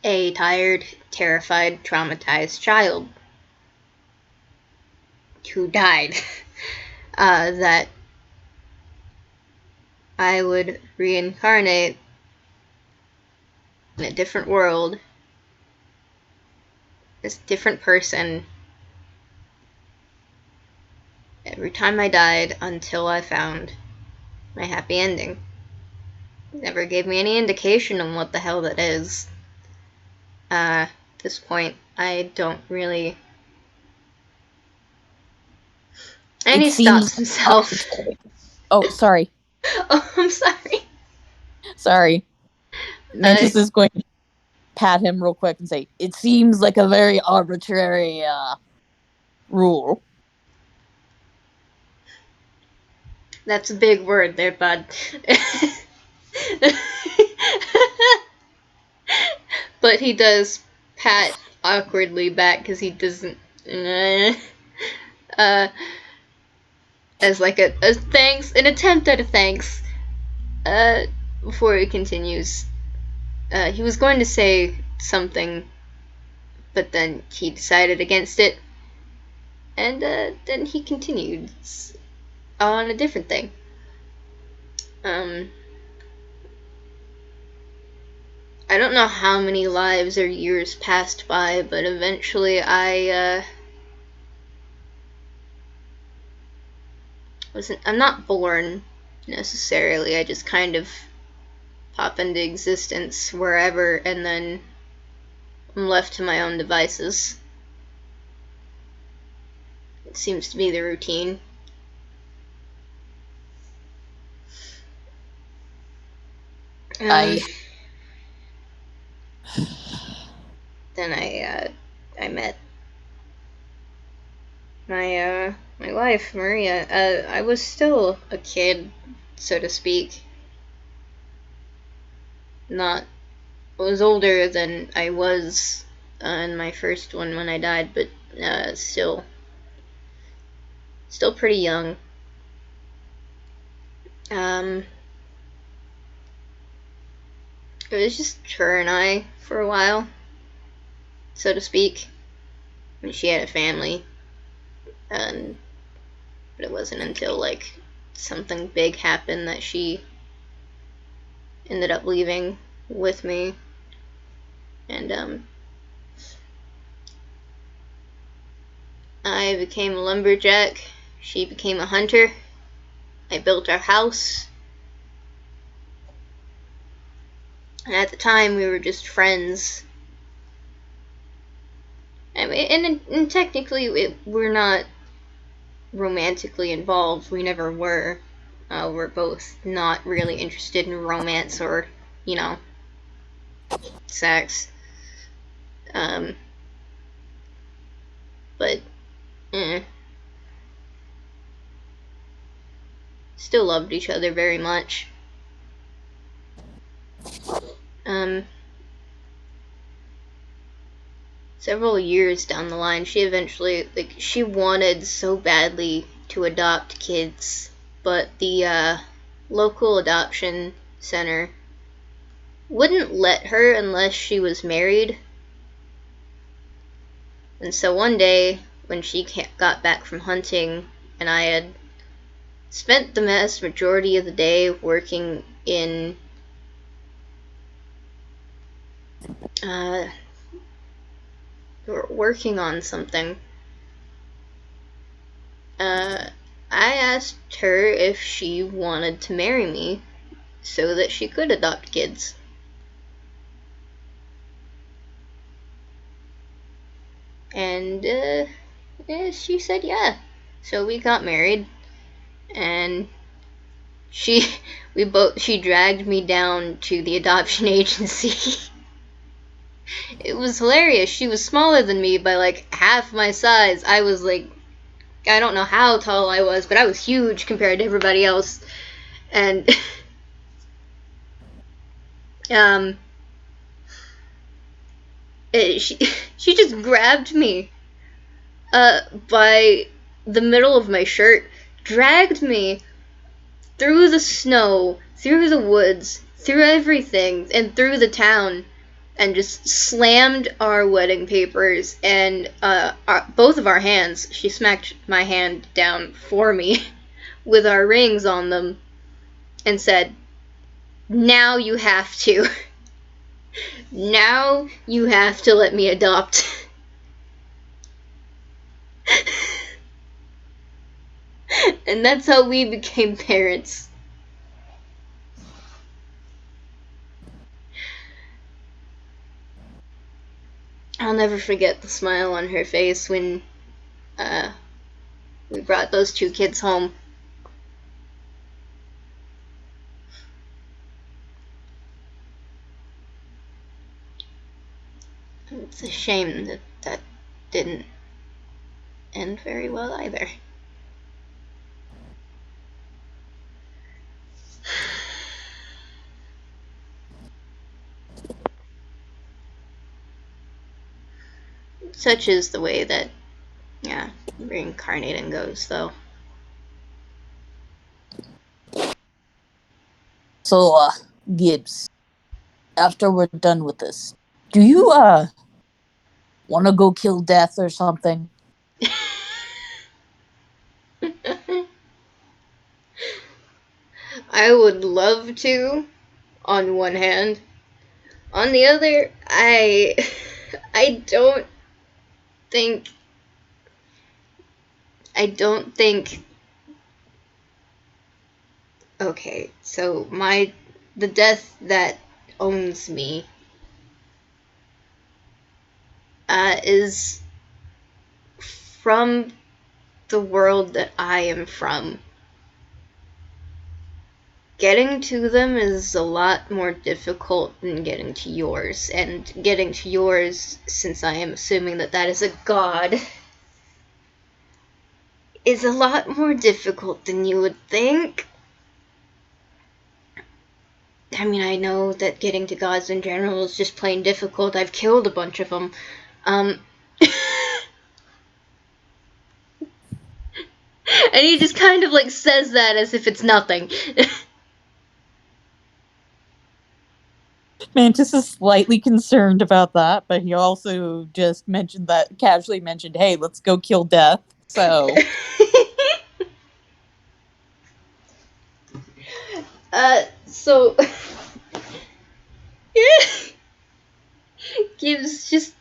A tired, terrified, traumatized child who died. That I would reincarnate in a different world, this different person, every time I died until I found my happy ending. Never gave me any indication on what the hell that is. At this point, I don't really... And he stops himself. Oh, sorry. Oh, I'm sorry. Sorry. Mantis is going to pat him real quick and say, "It seems like a very arbitrary rule." That's a big word there, bud. But he does pat awkwardly back because he doesn't... as like a thanks, an attempt at a thanks. Before he continues, he was going to say something, but then he decided against it, and then he continued on a different thing. I don't know how many lives or years passed by, but eventually I'm not born necessarily. I just kind of pop into existence wherever, and then I'm left to my own devices. It seems to be the routine. Um, I then I met my wife, Maria. I was still a kid, so to speak. Not I was older than I was in my first one when I died, but still pretty young. Um, it was just her and I for a while, so to speak. When she had a family, and but it wasn't until like something big happened that she ended up leaving with me, and I became a lumberjack. She became a hunter. I built our house. And at the time, we were just friends. I mean, and technically, we're not romantically involved. We never were. We're both not really interested in romance or, you know, sex. Um, but, still loved each other very much. Um, Several years down the line, she eventually, like, she wanted so badly to adopt kids, but the local adoption center wouldn't let her unless she was married. And so one day, when she got back from hunting, and I had spent the vast majority of the day uh, working on something, I asked her if she wanted to marry me so that she could adopt kids. And she said yeah. So we got married, and she she dragged me down to the adoption agency. It was hilarious. She was smaller than me by like half my size. I was like, I don't know how tall I was, but I was huge compared to everybody else. And um she she just grabbed me by the middle of my shirt, dragged me through the snow, through the woods, through everything, and through the town, and just slammed our wedding papers and both of our hands. She smacked my hand down for me with our rings on them and said, "Now you have to. Now you have to let me adopt." And that's how we became parents. I'll never forget the smile on her face when uh, we brought those two kids home. It's a shame that that didn't end very well either. Such is the way that, yeah, reincarnating goes, though. so Gibbs, after we're done with this, do you want to go kill Death or something? I would love to, on one hand. On the other, I don't think I don't think okay, so the death that owns me is from, the world that I am from. getting to them is a lot more difficult than getting to yours. And getting to yours, since I am assuming that that is a god, is a lot more difficult than you would think. I mean, I know that getting to gods in general is just plain difficult. I've killed a bunch of them. And he just kind of like says that as if it's nothing. Mantis is slightly concerned about that, but he also just casually mentioned, hey, let's go kill Death. So. So. Gives just.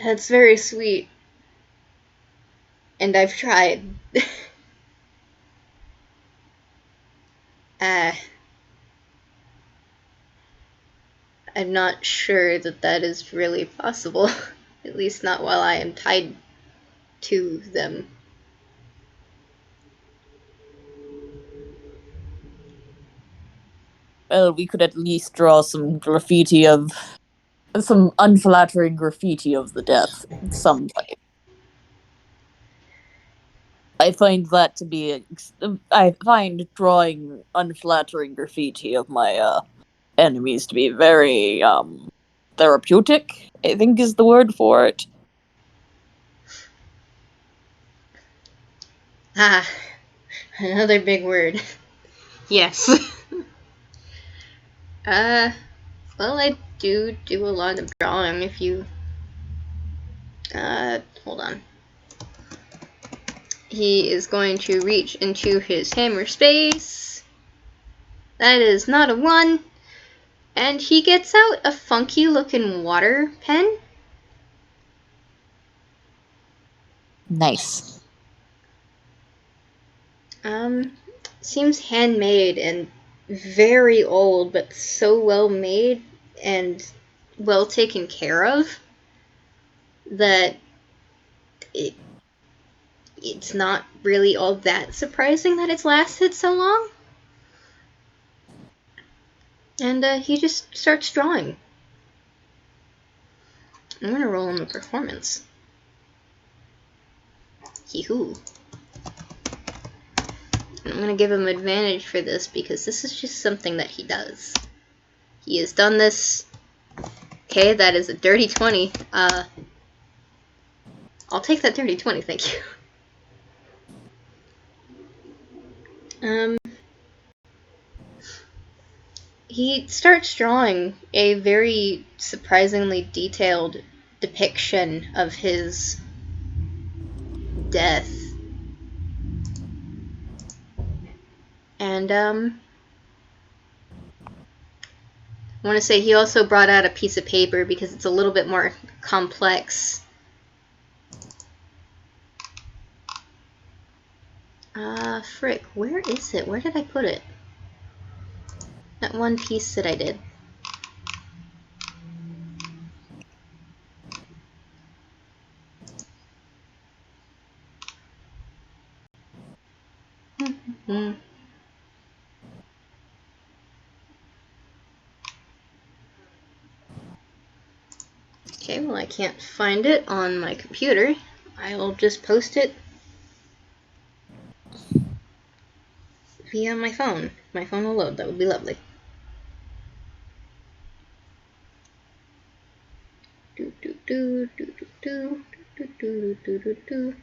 That's very sweet. And I've tried. I'm not sure that that is really possible. At least not while I am tied to them. Well, we could at least draw some unflattering graffiti of the Death some way. I find drawing unflattering graffiti of my enemies to be very therapeutic, I think is the word for it. Another big word. Yes. Well, I do a lot of drawing if you... hold on. He is going to reach into his hammer space. That is not a 1. And he gets out a funky looking water pen. Nice. Seems handmade and very old, but so well made and well taken care of that it's not really all that surprising that it's lasted so long. And he just starts drawing. I'm gonna roll him a performance. Yee-hoo. I'm gonna give him advantage for this because this is just something that he does. He has done this. Okay, that is a dirty 20. I'll take that dirty 20, thank you. He starts drawing a very surprisingly detailed depiction of his death. And, I want to say he also brought out a piece of paper because it's a little bit more complex. Frick, where is it? Where did I put it? That one piece that I did. Okay, well I can't find it on my computer. I'll just post it via my phone. My phone will load, that would be lovely. Do do do do do do do do do do.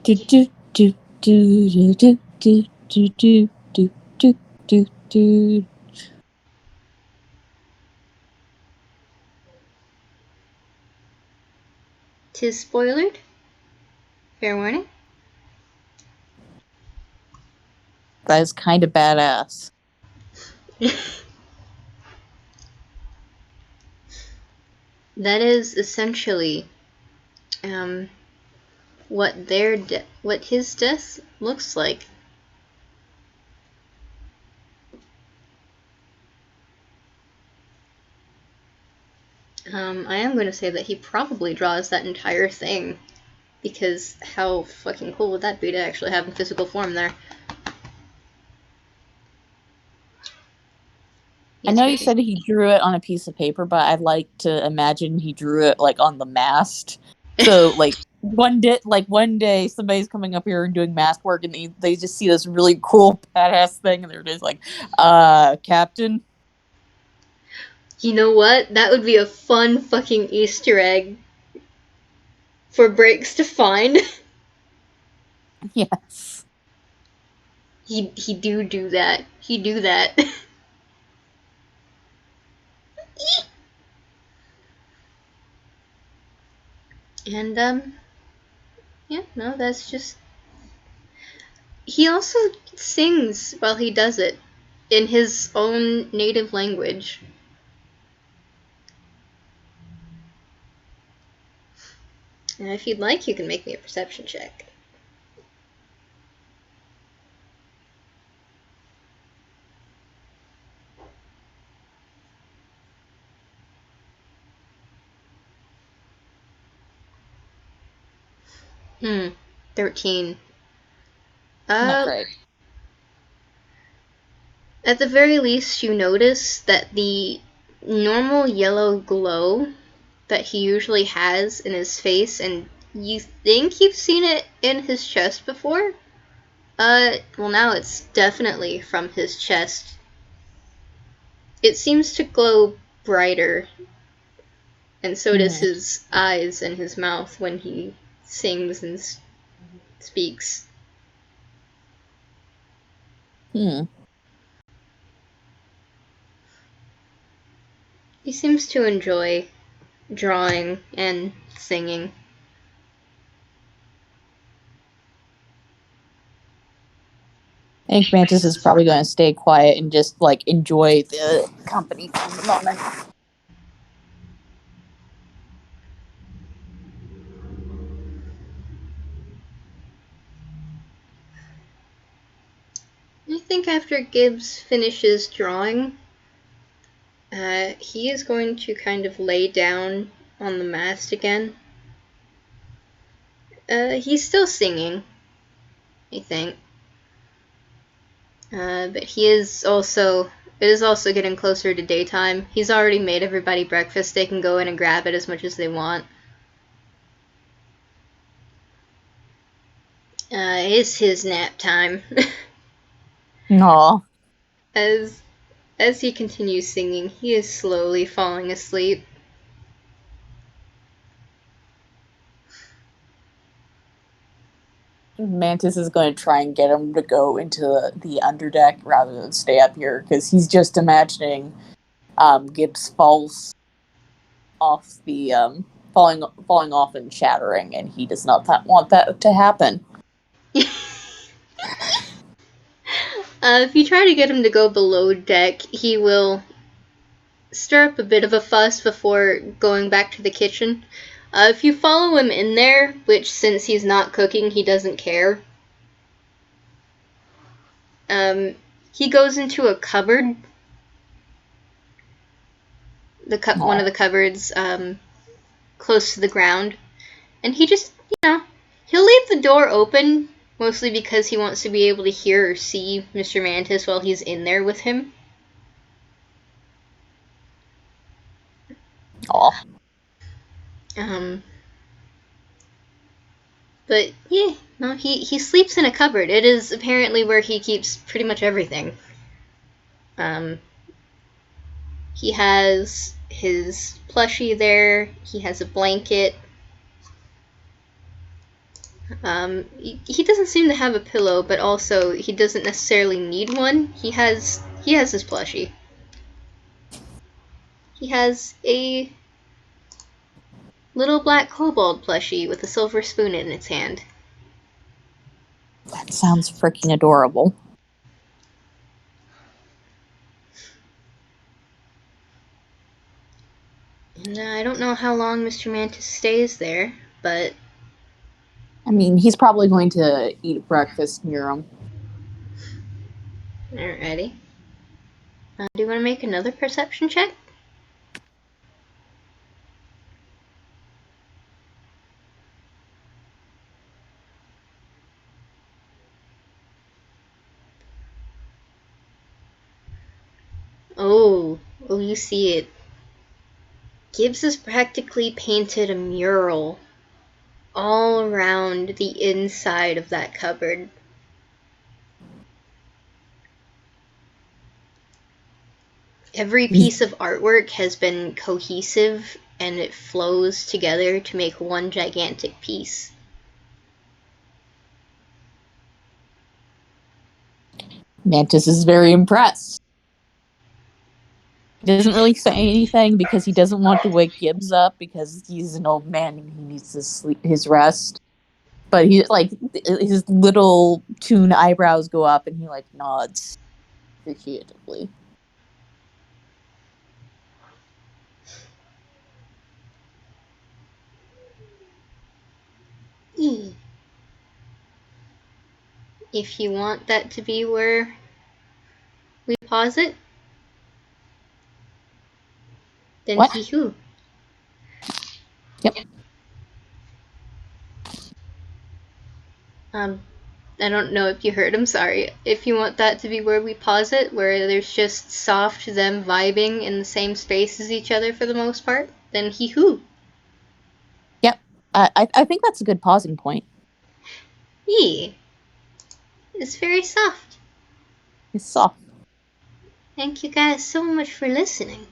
Do do do do do do do do do do do do. 'Tis spoilered. Fair warning. That is kind of badass. That is essentially what what his death looks like. I am going to say that he probably draws that entire thing Because how fucking cool would that be to actually have in physical form there? I know you said he drew it on a piece of paper, but I'd like to imagine he drew it like on the mast. So like one day somebody's coming up here and doing mast work and they just see this really cool badass thing and they're just like, Captain. You know what? That would be a fun fucking Easter egg for Breaks to find. Yes. He do that. He do that. And yeah, no, that's just. He also sings while he does it in his own native language. And if you'd like, you can make me a perception check. Hmm. 13. Not great. At the very least, you notice that the normal yellow glow that he usually has in his face, and you think you've seen it in his chest before? Well, now it's definitely from his chest. It seems to glow brighter, and so does his eyes and his mouth when he sings and speaks. Hmm. He seems to enjoy drawing and singing. I think Mantis is probably going to stay quiet and just like enjoy the company for the moment. I think after Gibbs finishes drawing, he is going to kind of lay down on the mast again. He's still singing, I think. But it is also getting closer to daytime. He's already made everybody breakfast. They can go in and grab it as much as they want. It's his nap time. Aw. As he continues singing, he is slowly falling asleep. Mantis is going to try and get him to go into the underdeck rather than stay up here because he's just imagining Gibbs falls off the falling off and shattering, and he does not want that to happen. If you try to get him to go below deck, he will stir up a bit of a fuss before going back to the kitchen. If you follow him in there, which since he's not cooking, he doesn't care, he goes into a cupboard. One of the cupboards close to the ground, and he just, he'll leave the door open, mostly because he wants to be able to hear or see Mr. Mantis while he's in there with him. Aw. But yeah, no, he sleeps in a cupboard. It is apparently where he keeps pretty much everything. He has his plushie there. He has a blanket. He doesn't seem to have a pillow, but also he doesn't necessarily need one. He has his plushie. He has a little black kobold plushie with a silver spoon in its hand. That sounds freaking adorable. And I don't know how long Mr. Mantis stays there, but I mean, he's probably going to eat breakfast near him. alrighty. Do you want to make another perception check? Oh, you see it. Gibbs has practically painted a mural all around the inside of that cupboard. Every piece of artwork has been cohesive and it flows together to make one gigantic piece. Mantis is very impressed. He doesn't really say anything because he doesn't want to wake Gibbs up because he's an old man and he needs to sleep his rest. But he his little toon eyebrows go up and he nods appreciatively. If you want that to be where we pause it, then What? hee-hoo. Yep. I don't know if you heard him, sorry. If you want that to be where we pause it, where there's just soft them vibing in the same space as each other for the most part, then hee-hoo. Yep. I think that's a good pausing point. Yee. It's very soft. It's soft. Thank you guys so much for listening.